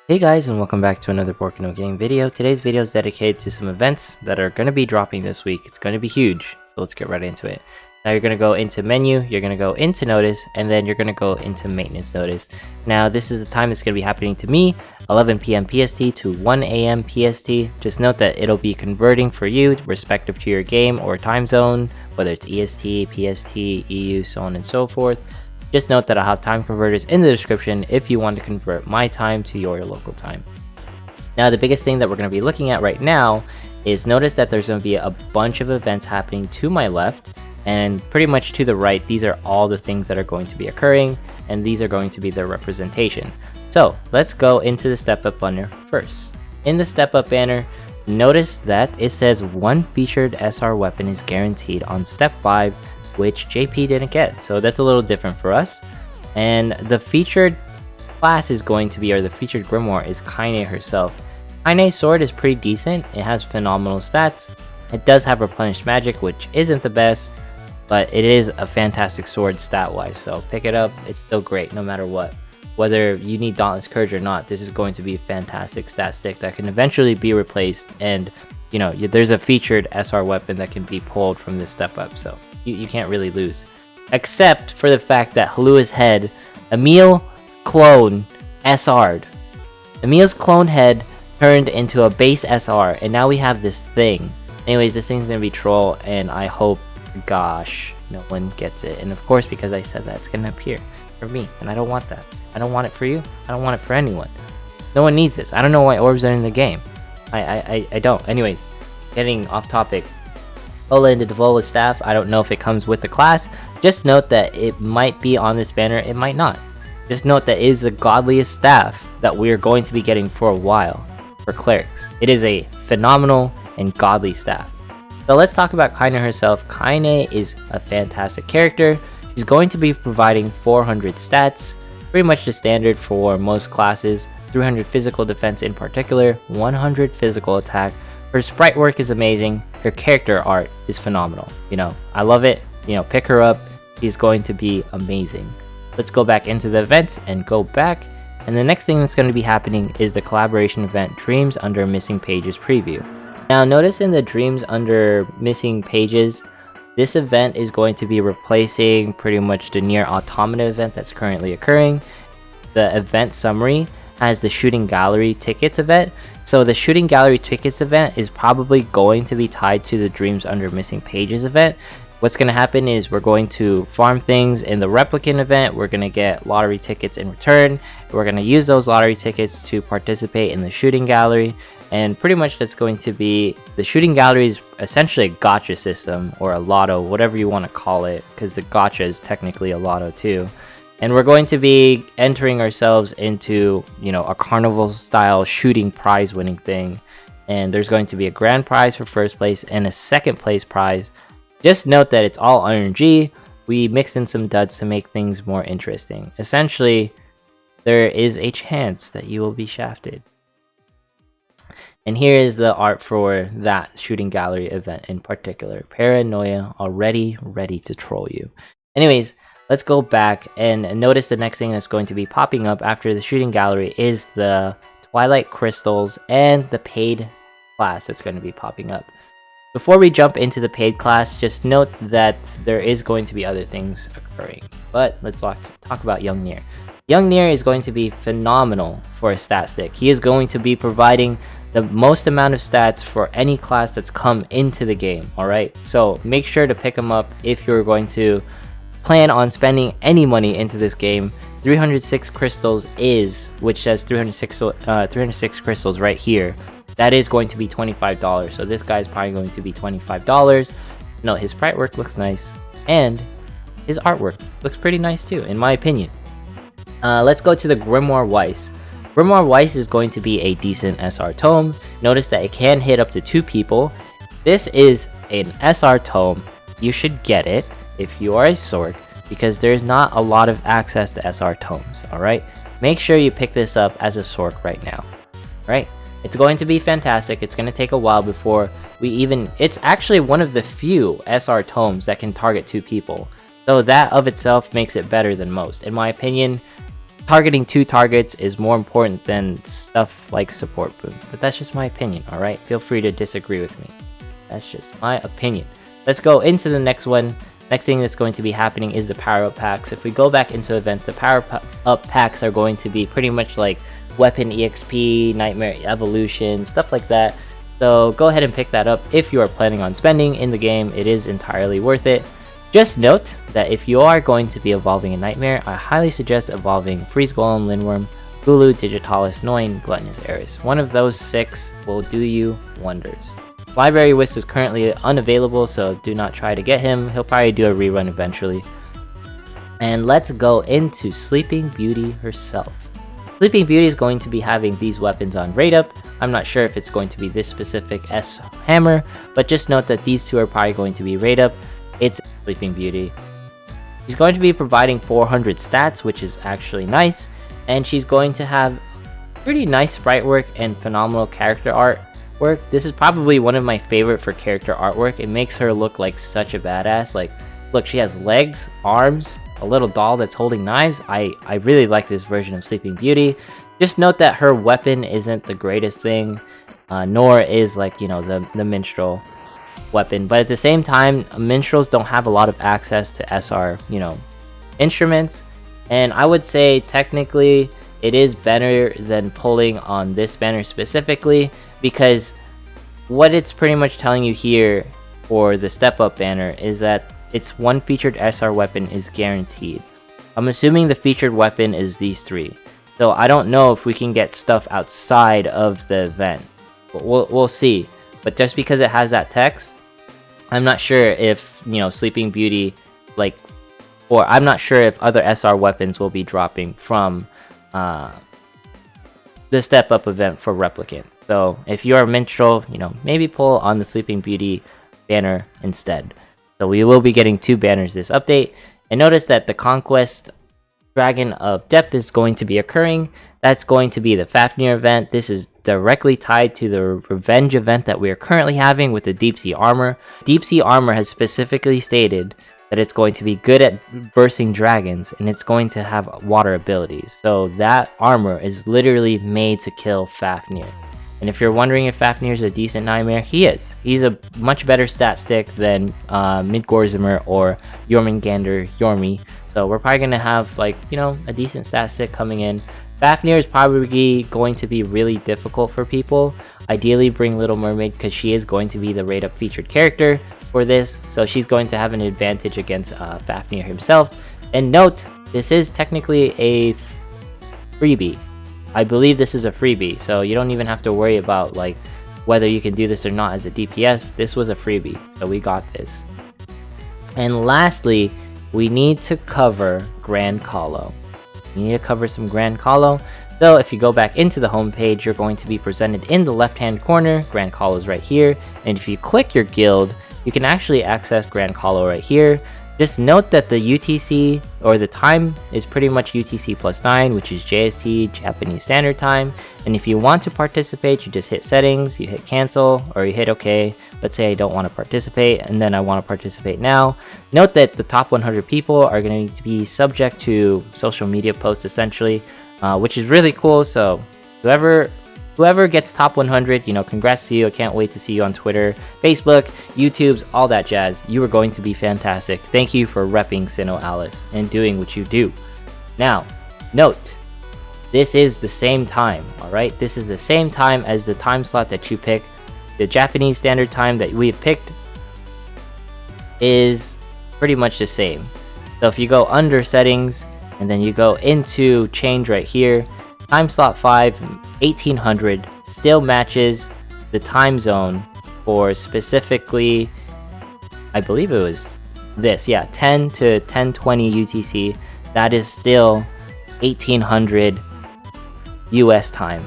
Hey guys, and welcome back to another Borkino game video. Today's video is dedicated to some events that are going to be dropping this week. It's going to be huge, so let's get right into it. Now you're going to go into menu, you're going to go into notice, and then you're going to go into maintenance notice. Now this is the time it's going to be happening to me, 11 p.m. PST to 1 a.m. PST. Just note that it'll be converting for you respective to your game or time zone, whether it's EST, PST, EU, so on and so forth. Just note that I'll have time converters in the description if you want to convert my time to your local time. Now the biggest thing that we're going to be looking at right now is notice that there's going to be a bunch of events happening to my left and pretty much to the right. These are all the things that are going to be occurring, and these are going to be their representation. So let's go into the step up banner first. In the step up banner, notice that it says one featured SR weapon is guaranteed on step 5, which JP didn't get, so that's a little different for us. And the featured class is going to be, or the featured grimoire is Kaine herself. Kaine's sword is pretty decent, it has phenomenal stats, it does have replenished magic, which isn't the best, but it is a fantastic sword stat wise, so pick it up, it's still great no matter what. Whether you need Dauntless Courage or not, this is going to be a fantastic stat stick that can eventually be replaced, and you know, there's a featured SR weapon that can be pulled from this step up, so you can't really lose. Except for the fact that Halua's head, Emil's clone, SR'd. Emil's clone head turned into a base SR, and now we have this thing. Anyways, this thing's gonna be troll, and I hope, gosh, no one gets it. And of course, because I said that, it's gonna appear for me, and I don't want that. I don't want it for you, I don't want it for anyone. No one needs this. I don't know why orbs are in the game. I don't. Anyways, getting off topic. Ola and the Devola staff, I don't know if it comes with the class. Just note that it might be on this banner, it might not. Just note that it is the godliest staff that we are going to be getting for a while for clerics. It is a phenomenal and godly staff. So let's talk about Kaine herself. Kaine is a fantastic character. She's going to be providing 400 stats, pretty much the standard for most classes. 300 physical defense in particular, 100 physical attack. Her sprite work is amazing. Her character art is phenomenal. You know, I love it. You know, pick her up. She's going to be amazing. Let's go back into the events and go back. And the next thing that's going to be happening is the collaboration event Dreams Under Missing Pages preview. Now notice in the Dreams Under Missing Pages, this event is going to be replacing pretty much the Near Automata event that's currently occurring. The event summary has the Shooting Gallery Tickets event. So the Shooting Gallery Tickets event is probably going to be tied to the Dreams Under Missing Pages event. What's going to happen is we're going to farm things in the Replicant event. We're going to get lottery tickets in return. We're going to use those lottery tickets to participate in the Shooting Gallery. And pretty much that's going to be, the Shooting Gallery is essentially a gacha system, or a lotto, whatever you want to call it, because the gacha is technically a lotto too. And we're going to be entering ourselves into, you know, a carnival style shooting prize winning thing. And there's going to be a grand prize for first place and a second place prize. Just note that it's all RNG. We mixed in some duds to make things more interesting. Essentially, there is a chance that you will be shafted. And here is the art for that Shooting Gallery event in particular. Paranoia already ready to troll you. Anyways, let's go back and notice the next thing that's going to be popping up after the Shooting Gallery is the Twilight Crystals and the paid class that's going to be popping up. Before we jump into the paid class, just note that there is going to be other things occurring. But let's talk about Young Neir. Young Neir is going to be phenomenal for a stat stick. He is going to be providing the most amount of stats for any class that's come into the game, alright? So make sure to pick him up if you're going to plan on spending any money into this game. 306 crystals is, which says 306 crystals right here. That is going to be $25. So this guy's probably going to be $25. No, his sprite work looks nice, and his artwork looks pretty nice too, in my opinion. Let's go to the Grimoire Weiss. Grimoire Weiss is going to be a decent SR tome. Notice that it can hit up to 2 people. This is an SR tome. You should get it if you are a sword, because there's not a lot of access to SR tomes, alright? Make sure you pick this up as a sword right now, right? It's going to be fantastic. It's going to take a while before we even, it's actually one of the few SR tomes that can target 2 people. So that of itself makes it better than most. In my opinion, targeting 2 targets is more important than stuff like support boom. But that's just my opinion, alright? Feel free to disagree with me. That's just my opinion. Let's go into the next one. Next thing that's going to be happening is the power-up packs. If we go back into events, the power-up packs are going to be pretty much like Weapon EXP, Nightmare Evolution, stuff like that. So go ahead and pick that up if you are planning on spending in the game. It is entirely worth it. Just note that if you are going to be evolving a Nightmare, I highly suggest evolving Freeze Golem, Lindworm, Gulu, Digitalis, Noin, Gluttonous Eris. One of those 6 will do you wonders. Library Wisp is currently unavailable, so do not try to get him. He'll probably do a rerun eventually. And let's go into Sleeping Beauty herself. Sleeping Beauty is going to be having these weapons on rate up. I'm not sure if it's going to be this specific S hammer, but just note that these 2 are probably going to be rate up. It's Sleeping Beauty. She's going to be providing 400 stats, which is actually nice, and she's going to have pretty nice sprite work and phenomenal character art work. This is probably one of my favorite for character artwork. It makes her look like such a badass. Like, look, she has legs, arms, a little doll that's holding knives. I really like this version of Sleeping Beauty. Just note that her weapon isn't the greatest thing, nor is, like, you know, the minstrel weapon. But at the same time, minstrels don't have a lot of access to SR, you know, instruments. And I would say technically it is better than pulling on this banner specifically, because what it's pretty much telling you here for the step up banner is that its 1 featured SR weapon is guaranteed. I'm assuming the featured weapon is these 3. So I don't know if we can get stuff outside of the event. But we'll see. But just because it has that text, I'm not sure if, you know, Sleeping Beauty, like, or I'm not sure if other SR weapons will be dropping from the step up event for Replicant. So if you are a minstrel, you know, maybe pull on the Sleeping Beauty banner instead. So we will be getting 2 banners this update. And notice that the Conquest Dragon of Depth is going to be occurring. That's going to be the Fafnir event. This is directly tied to the Revenge event that we are currently having with the Deep Sea Armor. Deep Sea Armor has specifically stated that it's going to be good at bursting dragons, and it's going to have water abilities. So that armor is literally made to kill Fafnir. And if you're wondering if Fafnir is a decent Nightmare, he is. He's a much better stat stick than Midgorzimer or Jormungandr Yormi. So we're probably going to have, like, you know, a decent stat stick coming in. Fafnir is probably going to be really difficult for people. Ideally bring Little Mermaid, because she is going to be the rate up featured character for this. So she's going to have an advantage against Fafnir himself. And note, this is technically a freebie. I believe this is a freebie, so you don't even have to worry about, like, whether you can do this or not as a DPS. This was a freebie, so we got this. And lastly, we need to cover Gran Colo. We need to cover some Gran Colo. So if you go back into the home page, you're going to be presented in the left hand corner. Gran Colo is right here, and if you click your guild, you can actually access Gran Colo right here. Just note that the UTC, or the time, is pretty much UTC +9, which is JST, Japanese Standard Time. And if you want to participate, you just hit settings, you hit cancel, or you hit OK. Let's say I don't want to participate, and then I want to participate now. Note that the top 100 people are going to be subject to social media posts, essentially, which is really cool. So whoever gets top 100, you know, congrats to you. I can't wait to see you on Twitter, Facebook, YouTube's, all that jazz. You are going to be fantastic. Thank you for repping SINoALICE and doing what you do. Now, note, this is the same time, alright? This is the same time as the time slot that you pick. The Japanese Standard Time that we have picked is pretty much the same. So if you go under settings, and then you go into change right here, time slot 5, 1800, still matches the time zone for specifically, I believe it was this, yeah, 10 to 1020 UTC. That is still 1800 US time,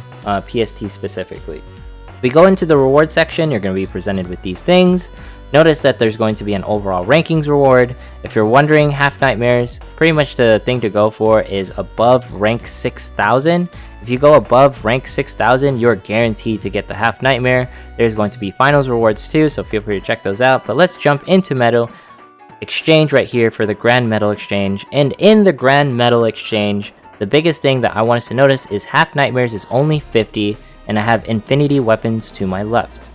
PST specifically. If we go into the reward section, you're going to be presented with these things. Notice that there's going to be an overall rankings reward. If you're wondering, half nightmares, pretty much the thing to go for is above rank 6000. If you go above rank 6000, you're guaranteed to get the half nightmare. There's going to be finals rewards too, so feel free to check those out. But let's jump into medal exchange right here for the grand medal exchange. And in the grand medal exchange, the biggest thing that I want us to notice is half nightmares is only 50, and I have infinity weapons to my left.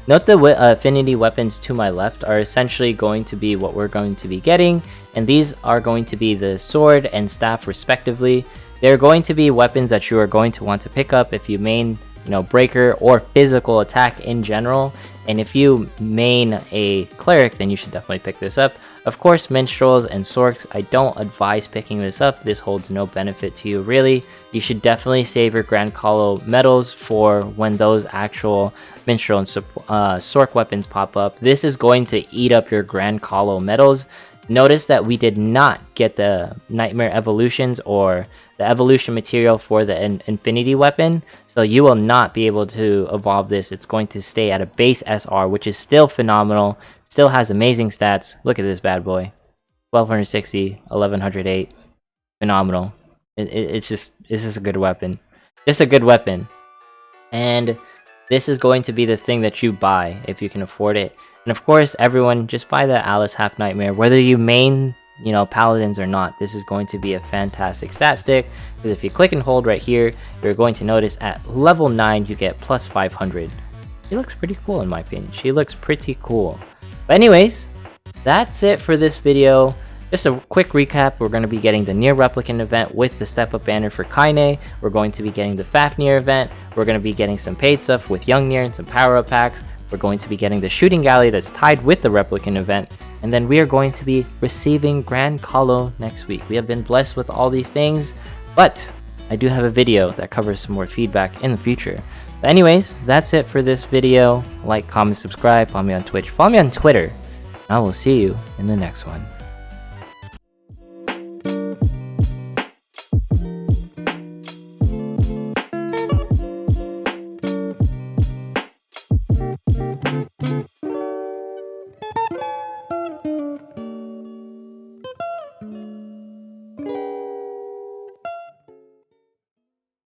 Note the affinity weapons to my left are essentially going to be what we're going to be getting, and these are going to be the sword and staff respectively. They're going to be weapons that you are going to want to pick up if you main, breaker or physical attack in general. And if you main a cleric, then you should definitely pick this up. Of course, minstrels and sorks, I don't advise picking this up. This holds no benefit to you really. You should definitely save your Gran Colo medals for when those actual minstrel and sork weapons pop up. This is going to eat up your Gran Colo medals. Notice that we did not get the nightmare evolutions or the evolution material for the infinity weapon, so you will not be able to evolve this. It's going to stay at a base SR, which is still phenomenal, still has amazing stats. Look at this bad boy, 1260, 1108, phenomenal. It's just a good weapon, just a good weapon. And this is going to be the thing that you buy if you can afford it. And of course, everyone, just buy the Alice Half Nightmare, whether you main paladins or not. This is going to be a fantastic stat stick, because if you click and hold right here, you're going to notice at level 9 you get plus 500. She looks pretty cool in my opinion. She looks pretty cool. But anyways, that's it for this video. Just a quick recap, we're going to be getting the neir replicant event with the step up banner for Kaine. We're going to be getting the Fafnir event. We're going to be getting some paid stuff with young neir and some power up packs. We're going to be getting the shooting galley that's tied with the replicant event, and then we are going to be receiving Gran Colo next week. We have been blessed with all these things, but I do have a video that covers some more feedback in the future. But anyways, that's it for this video. Like, comment, subscribe, follow me on Twitch, follow me on Twitter, and I will see you in the next one.